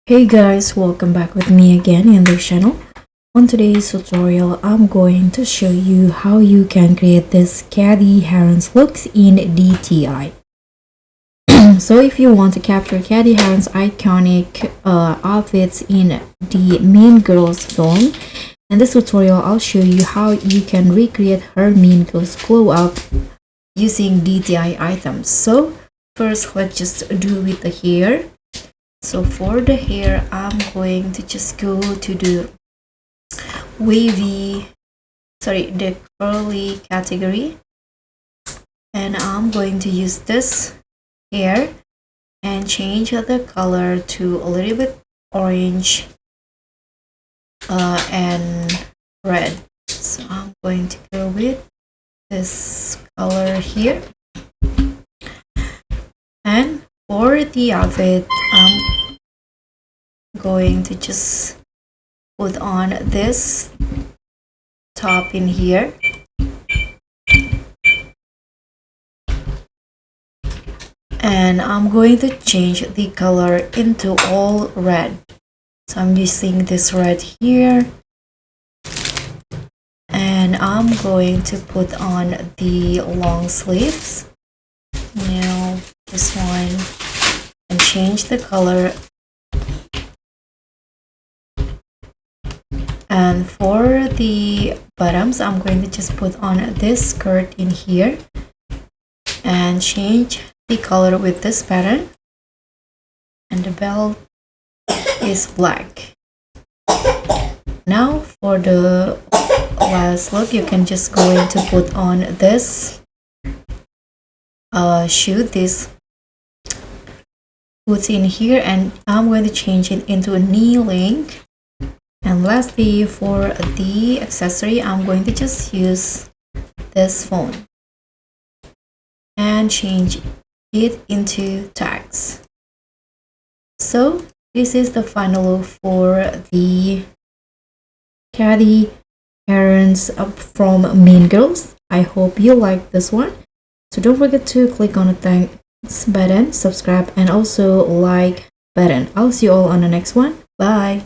Hey guys, welcome back with me again in this channel. On today's tutorial, I'm going to show you how you can create this Cady Heron's looks in DTI. So if you want to capture Cady Heron's iconic outfits in the Mean Girls film, in this tutorial I'll show you how you can recreate her Mean Girls glow up using DTI items. So first, let's just do with the hair. So for the hair, I'm going to just go to the the curly category, and I'm going to use this hair and change the color to a little bit orange and red. So I'm going to go with this color here, and for the outfit, I'm going to just put on this top in here, and I'm going to change the color into all red. So I'm using this red here, and I'm going to put on the long sleeves. Now this one, and change the color. And for the bottoms, I'm going to just put on this skirt in here and change the color with this pattern, and the belt is black. Now for the last look, you can just going to put on this shoe, this boots in here, and I'm going to change it into a knee length. And lastly, for the accessory, I'm going to just use this phone and change it into tags. So this is the final look for the Cady Heron's from Mean Girls. I hope you like this one. So don't forget to click on the thanks button, subscribe, and also like button. I'll see you all on the next one. Bye.